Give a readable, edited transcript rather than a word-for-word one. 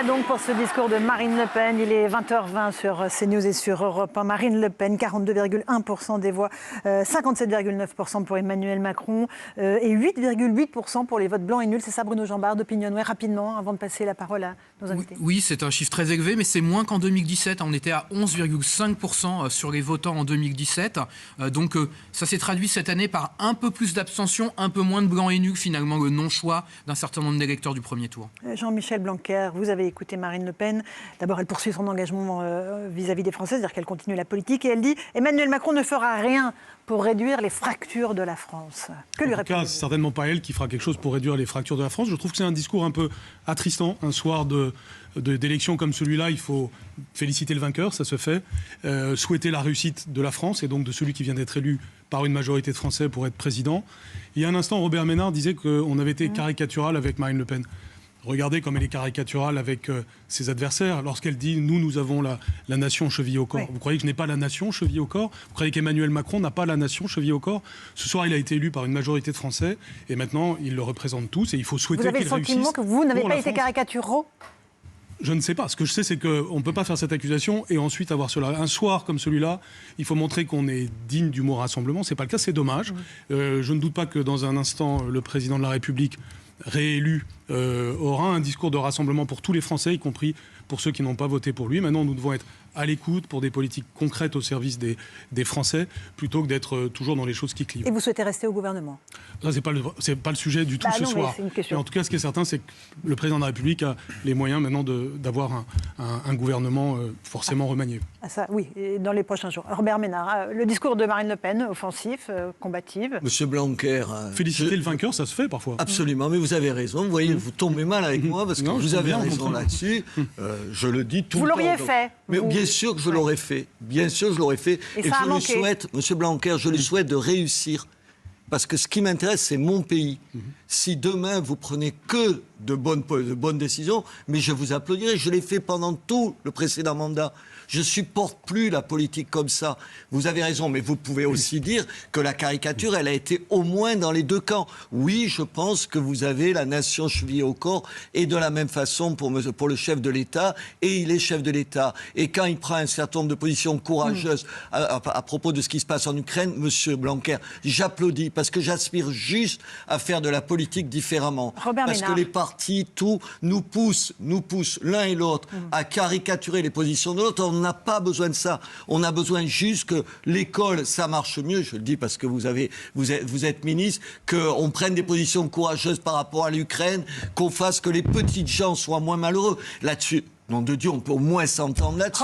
Voilà donc pour ce discours de Marine Le Pen. Il est 20h20 sur CNews et sur Europe 1. Marine Le Pen, 42,1% des voix, 57,9% pour Emmanuel Macron et 8,8% pour les votes blancs et nuls. C'est ça Bruno Jambard d'Opinionway, rapidement, avant de passer la parole à nos invités. Oui, c'est un chiffre très élevé, mais c'est moins qu'en 2017. On était à 11,5% sur les votants en 2017. Donc ça s'est traduit cette année par un peu plus d'abstention, un peu moins de blancs et nuls, finalement, le non-choix d'un certain nombre d'électeurs du premier tour. Jean-Michel Blanquer, vous avez écouté Marine Le Pen. D'abord, elle poursuit son engagement vis-à-vis des Français, c'est-à-dire qu'elle continue la politique. Et elle dit « Emmanuel Macron ne fera rien pour réduire les fractures de la France ». Que lui répondez-vous ? C'est certainement pas elle qui fera quelque chose pour réduire les fractures de la France. Je trouve que c'est un discours un peu attristant. Un soir d'élection comme celui-là, il faut féliciter le vainqueur, ça se fait. Souhaiter la réussite de la France et donc de celui qui vient d'être élu par une majorité de Français pour être président. Il y a un instant, Robert Ménard disait qu'on avait été caricatural avec Marine Le Pen. Regardez comme elle est caricaturale avec ses adversaires. Lorsqu'elle dit « nous avons la nation chevillée au corps ». Vous croyez que je n'ai pas la nation chevillée au corps ? Vous croyez qu'Emmanuel Macron n'a pas la nation chevillée au corps ? Ce soir, il a été élu par une majorité de Français et maintenant, il le représente tous et il faut souhaiter qu'il réussisse. Vous avez le sentiment que vous n'avez pas été caricaturaux ? Je ne sais pas. Ce que je sais, c'est qu'on ne peut pas faire cette accusation et ensuite avoir cela. Un soir comme celui-là, il faut montrer qu'on est digne du mot rassemblement. Ce n'est pas le cas, c'est dommage. Je ne doute pas que dans un instant, le président de la République réélu aura un discours de rassemblement pour tous les Français, y compris pour ceux qui n'ont pas voté pour lui. Maintenant, nous devons être à l'écoute pour des politiques concrètes au service des Français, plutôt que d'être toujours dans les choses qui clivent. Et vous souhaitez rester au gouvernement ? Ça, c'est pas le sujet du tout ce soir. Mais en tout cas, ce qui est certain, c'est que le président de la République a les moyens maintenant d'avoir un gouvernement forcément remanié. Ah ça, oui, et dans les prochains jours. Robert Ménard, le discours de Marine Le Pen, offensif, combative. Monsieur Blanquer... Féliciter le vainqueur, ça se fait parfois. Absolument, mais vous avez raison. Vous voyez, vous tombez mal avec moi parce que vous avez raison là-dessus. Je le dis tout le temps. Vous l'auriez fait. Mais bien sûr que je l'aurais fait. Bien sûr que je l'aurais fait. Et ça je lui souhaite, Monsieur Blanquer, je lui souhaite de réussir. Parce que ce qui m'intéresse, c'est mon pays. Si demain, vous prenez que de bonnes décisions, mais je vous applaudirai. Je l'ai fait pendant tout le précédent mandat. Je ne supporte plus la politique comme ça. Vous avez raison, mais vous pouvez aussi dire que la caricature, elle a été au moins dans les deux camps. Oui, je pense que vous avez la nation chevillée au corps, et de la même façon pour le chef de l'État, et il est chef de l'État. Et quand il prend un certain nombre de positions courageuses à propos de ce qui se passe en Ukraine, Monsieur Blanquer, j'applaudis, parce que j'aspire juste à faire de la politique différemment. Parce que les partis, tout, nous poussent l'un et l'autre à caricaturer les positions de l'autre. On n'a pas besoin de ça. On a besoin juste que l'école, ça marche mieux. Je le dis parce que vous êtes ministre, qu'on prenne des positions courageuses par rapport à l'Ukraine, qu'on fasse que les petites gens soient moins malheureux. Là-dessus, nom de Dieu, on peut au moins s'entendre là-dessus.